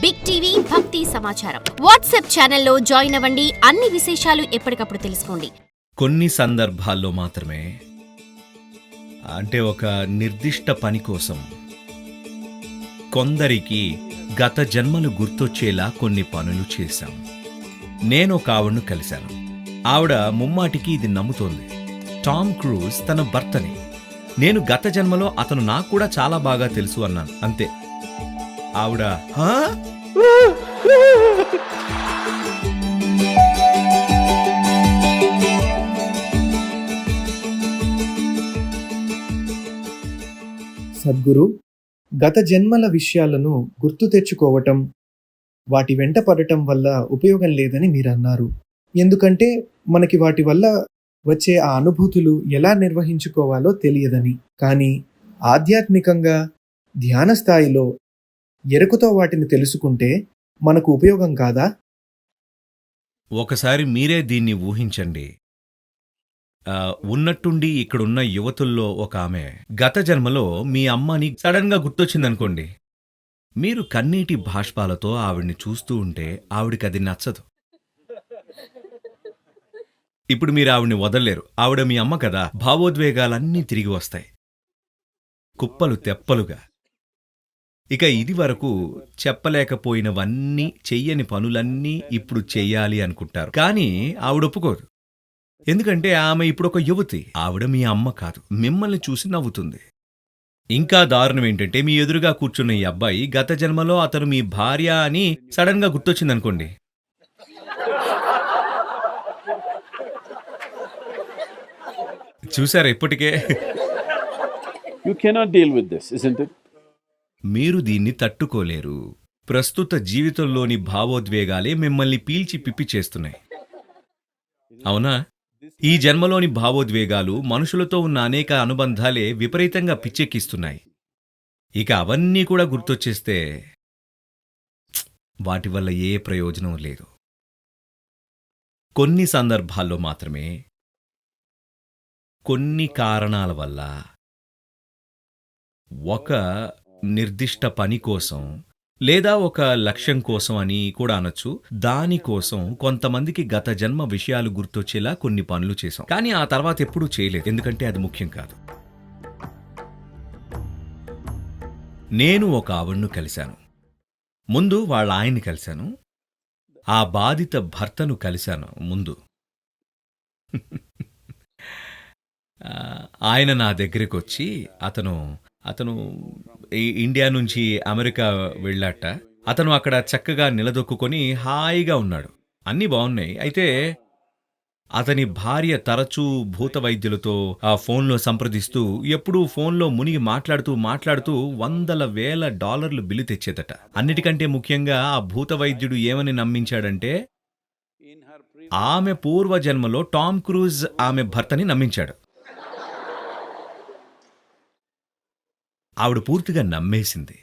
Big TV భక్తి సమాచారం WhatsApp ఛానల్లో జాయిన్ అవ్వండి. అన్ని విశేషాలు ఎప్పటికప్పుడు తెలుసుకోండి. కొన్ని సందర్భాల్లో మాత్రమే, అంటే ఒక నిర్దిష్ట పని కోసం కొందరికి గత జన్మలు గుర్తొచ్చేలా కొన్ని పనులు చేశాం. నేను ఒక ఆవిడను కలిశాను. ఆవిడ ముమ్మాటికి ఇది నమ్ముతోంది. టామ్ క్రూజ్ తన భర్తని. నేను గత జన్మలో అతను నాకు కూడా చాలా బాగా తెలుసు అన్నాను. అంతే. ఆవిడ "హా?" సద్గురు, గత జన్మల విషయాలను గుర్తు తెచ్చుకోవటం, వాటి వెంట పడటం వల్ల ఉపయోగం లేదని మీరన్నారు. ఎందుకంటే మనకి వాటి వల్ల వచ్చే ఆ అనుభూతులు ఎలా నిర్వహించుకోవాలో తెలియదని. కానీ ఆధ్యాత్మికంగా ధ్యాన స్థాయిలో ఎరుకతో వాటిని తెలుసుకుంటే మనకు ఉపయోగం కాదా? ఒకసారి మీరే దీన్ని ఊహించండి. ఉన్నట్టుండి ఇక్కడున్న యువతుల్లో ఒక ఆమె గత జన్మలో మీ అమ్మని సడన్గా గుర్తొచ్చిందనుకోండి. మీరు కన్నీటి బాష్పాలతో ఆవిడ్ని చూస్తూ ఉంటే ఆవిడికి అది నచ్చదు. ఇప్పుడు మీరు ఆవిడ్ని వదలలేరు. ఆవిడ మీ అమ్మ కదా. భావోద్వేగాలన్నీ తిరిగి వస్తాయి, కుప్పలు తెప్పలుగా. ఇక ఇది వరకు చెప్పలేకపోయినవన్నీ, చెయ్యని పనులన్నీ ఇప్పుడు చెయ్యాలి అనుకుంటారు. కానీ ఆవిడ ఒప్పుకోదు. ఎందుకంటే ఆమె ఇప్పుడు ఒక యువతి. ఆవిడ మీ అమ్మ కాదు. మిమ్మల్ని చూసి నవ్వుతుంది. ఇంకా దారుణం ఏంటంటే, మీ ఎదురుగా కూర్చున్న ఈ అబ్బాయి గత జన్మలో అతను మీ భార్య అని సడన్ గా గుర్తొచ్చిందనుకోండి. చూసారా ఇప్పటికే? You cannot deal with this, isn't it? మీరు దీన్ని తట్టుకోలేరు. ప్రస్తుత జీవితంలోని భావోద్వేగాలే మిమ్మల్ని పీల్చి పిప్పి చేస్తున్నాయి. అవునా? ఈ జన్మలోని భావోద్వేగాలు, మనుషులతో ఉన్న అనేక అనుబంధాలే విపరీతంగా పిచ్చెక్కిస్తున్నాయి. ఇక అవన్నీ కూడా గుర్తొచ్చేస్తే వాటి వల్ల ఏ ప్రయోజనం లేదు. కొన్ని సందర్భాల్లో మాత్రమే, కొన్ని కారణాల వల్ల, ఒక నిర్దిష్ట పని కోసం లేదా ఒక లక్ష్యం కోసం అని కూడా అనొచ్చు, దానికోసం కొంతమందికి గత జన్మ విషయాలు గుర్తొచ్చేలా కొన్ని పనులు చేశాం. కానీ ఆ తర్వాత ఎప్పుడూ చేయలేదు. ఎందుకంటే అది ముఖ్యం కాదు. నేను ఒక ఆవిడను కలిశాను. ముందు వాళ్ళ ఆయన్ని కలిశాను. ఆ బాధిత భర్తను కలిశాను ముందు. ఆయన నా దగ్గరికి వచ్చి, అతను ఇండియా నుంచి అమెరికా వెళ్ళాట. అతను అక్కడ చక్కగా నిలదొక్కుని హాయిగా ఉన్నాడు. అన్నీ బాగున్నాయి. అయితే అతని భార్య తరచూ భూత వైద్యులతో ఆ ఫోన్లో సంప్రదిస్తూ, ఎప్పుడూ ఫోన్లో మునిగి మాట్లాడుతూ $100,000 బిల్లు తెచ్చేదట. అన్నిటికంటే ముఖ్యంగా ఆ భూత వైద్యుడు ఏమని నమ్మించాడంటే, ఆమె పూర్వజన్మలో టామ్ క్రూజ్ ఆమె భర్తని నమ్మించాడు. ఆవిడ పూర్తిగా నమ్మేసింది.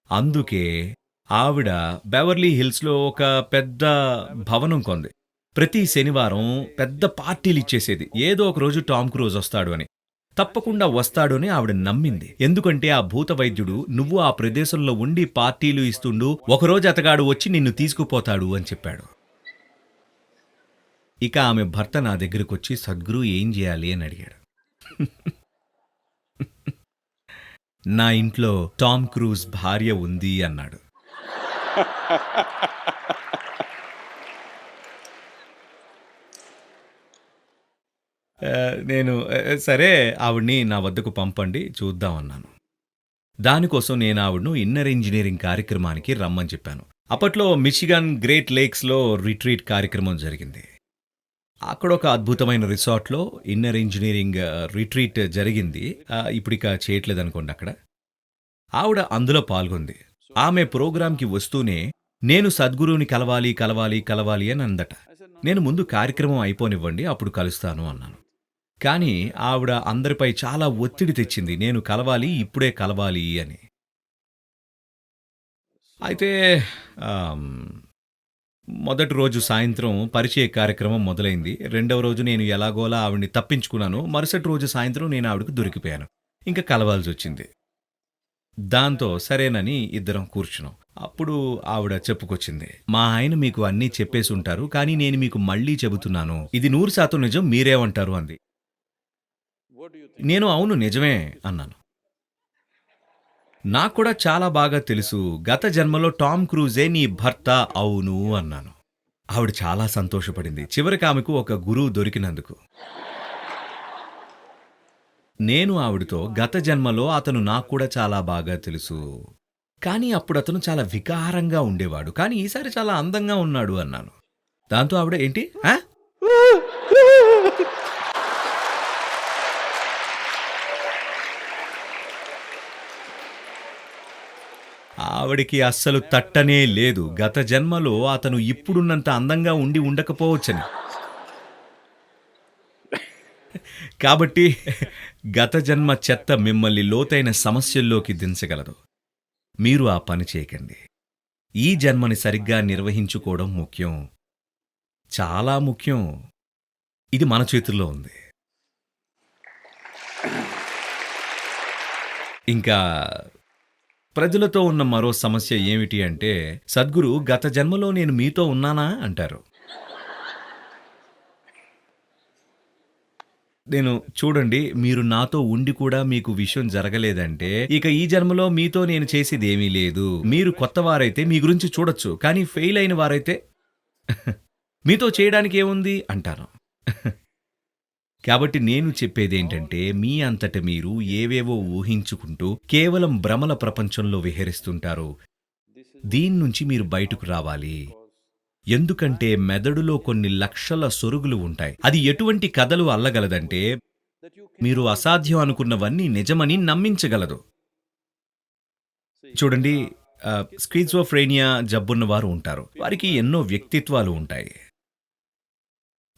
అందుకే ఆవిడ బెవర్లీ హిల్స్లో ఒక పెద్ద భవనం కొంది. ప్రతి శనివారం పెద్ద పార్టీలు ఇచ్చేసేది. ఏదో ఒక రోజు టామ్ క్రూజ్ వస్తాడు అని, తప్పకుండా వస్తాడు అని ఆవిడ నమ్మింది. ఎందుకంటే ఆ భూత వైద్యుడు, నువ్వు ఆ ప్రదేశంలో ఉండి పార్టీలు ఇస్తుండు, ఒకరోజు అతగాడు వచ్చి నిన్ను తీసుకుపోతాడు అని చెప్పాడు. ఇక ఆమె భర్త నా దగ్గరకొచ్చి, సద్గురు ఏం చేయాలి అని అడిగాడు. నా ఇంట్లో టామ్ క్రూజ్ భార్య ఉంది అన్నాడు. నేను సరే, ఆవిడ్ని నా వద్దకు పంపండి, చూద్దామన్నాను. దానికోసం నేను ఆవిడ్ను ఇన్నర్ ఇంజనీరింగ్ కార్యక్రమానికి రమ్మని చెప్పాను. అప్పట్లో మిచిగన్ గ్రేట్ లేక్స్లో రిట్రీట్ కార్యక్రమం జరిగింది. అక్కడ ఒక అద్భుతమైన రిసార్ట్లో ఇన్నర్ ఇంజనీరింగ్ రిట్రీట్ జరిగింది. ఇప్పుడిక చేయట్లేదు అనుకోండి అక్కడ. ఆవిడ అందులో పాల్గొంది. ఆమె ప్రోగ్రాంకి వస్తూనే, నేను సద్గురువుని కలవాలి అని అందట. నేను ముందు కార్యక్రమం అయిపోనివ్వండి, అప్పుడు కలుస్తాను అన్నాను. కానీ ఆవిడ అందరిపై చాలా ఒత్తిడి తెచ్చింది, నేను కలవాలి, ఇప్పుడే కలవాలి అని. అయితే మొదటి రోజు సాయంత్రం పరిచయ కార్యక్రమం మొదలైంది. రెండవ రోజు నేను ఎలాగోలా ఆవిడ్ని తప్పించుకున్నాను. మరుసటి రోజు సాయంత్రం నేను ఆవిడకు దొరికిపోయాను. ఇంకా కలవాల్సి వచ్చింది. దాంతో సరేనని ఇద్దరం కూర్చున్నాం. అప్పుడు ఆవిడ చెప్పుకొచ్చింది, మా ఆయన మీకు అన్నీ చెప్పేసి ఉంటారు, కానీ నేను మీకు మళ్ళీ చెబుతున్నాను, ఇది 100% నిజం, మీరేమంటారు అంది. నేను అవును నిజమే అన్నాను. నాకు కూడా చాలా బాగా తెలుసు, గత జన్మలో టామ్ క్రూజే నీ భర్త అవును అన్నాను. ఆవిడ చాలా సంతోషపడింది, చివరికి ఆమెకు ఒక గురువు దొరికినందుకు. నేను ఆవిడతో గత జన్మలో అతను నాకు కూడా చాలా బాగా తెలుసు, కానీ అప్పుడు అతను చాలా వికారంగా ఉండేవాడు, కానీ ఈసారి చాలా అందంగా ఉన్నాడు అన్నాను. దాంతో ఆవిడ ఏంటి ఆ? ఆవిడికి అస్సలు తట్టనే లేదు, గత జన్మలో అతను ఇప్పుడున్నంత అందంగా ఉండి ఉండకపోవచ్చని. కాబట్టి గత జన్మ చెత్త మిమ్మల్ని లోతైన సమస్యల్లోకి దించగలదు. మీరు ఆ పని చేయకండి. ఈ జన్మని సరిగ్గా నిర్వహించుకోవడం ముఖ్యం, చాలా ముఖ్యం. ఇది మన చేతుల్లో ఉంది. ఇంకా ప్రజలతో ఉన్న మరో సమస్య ఏమిటి అంటే, సద్గురు గత జన్మలో నేను మీతో ఉన్నానా అంటారు. నేను చూడండి, మీరు నాతో ఉండి కూడా మీకు విషయం జరగలేదంటే ఇక ఈ జన్మలో మీతో నేను చేసేది ఏమీ లేదు. మీరు కొత్త వారైతే మీ గురించి చూడొచ్చు, కానీ ఫెయిల్ అయిన వారైతే మీతో చేయడానికి ఏముంది అంటాను. కాబట్టి నేను చెప్పేది ఏంటంటే, మీ అంతట మీరు ఏవేవో ఊహించుకుంటూ కేవలం భ్రమల ప్రపంచంలో విహరిస్తుంటారు. దీని నుంచి మీరు బయటకు రావాలి. ఎందుకంటే మెదడులో కొన్ని లక్షల సొరుగులు ఉంటాయి. అది ఎటువంటి కథలు అల్లగలదంటే, మీరు అసాధ్యం అనుకున్నవన్నీ నిజమని నమ్మించగలదు. చూడండి, స్కిజోఫ్రేనియా జబ్బున్న వారు ఉంటారు. వారికి ఎన్నో వ్యక్తిత్వాలు ఉంటాయి.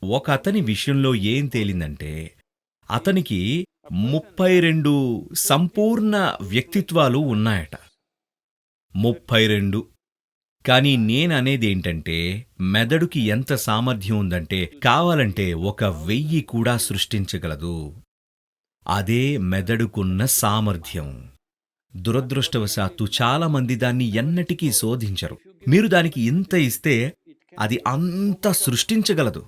ఒక అతని విషయంలో ఏం తేలిందంటే, అతనికి 32 సంపూర్ణ వ్యక్తిత్వాలు ఉన్నాయట. 32. కానీ నేననేదేంటంటే, మెదడుకి ఎంత సామర్థ్యం ఉందంటే కావాలంటే 1000 కూడా సృష్టించగలదు. అదే మెదడుకున్న సామర్థ్యం. దురదృష్టవశాత్తు చాలామంది దాన్ని ఎన్నటికీ శోధించరు. మీరు దానికి ఇంత ఇస్తే అది అంత సృష్టించగలదు.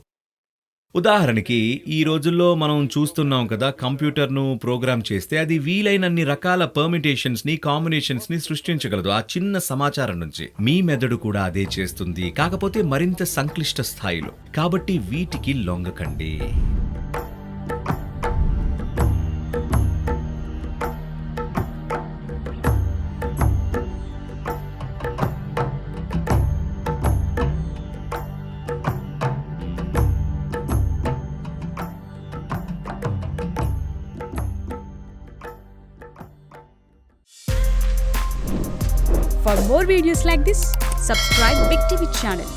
ఉదాహరణకి ఈ రోజుల్లో మనం చూస్తున్నాం కదా, కంప్యూటర్ను ప్రోగ్రామ్ చేస్తే అది వీలైనన్ని రకాల పర్మిటేషన్స్ని, కాంబినేషన్స్ని సృష్టించగలదు ఆ చిన్న సమాచారం నుంచి. మీ మెదడు కూడా అదే చేస్తుంది, కాకపోతే మరింత సంక్లిష్ట స్థాయిలో. కాబట్టి వీటికి లొంగకండి. For more videos like this, subscribe Big TV channel.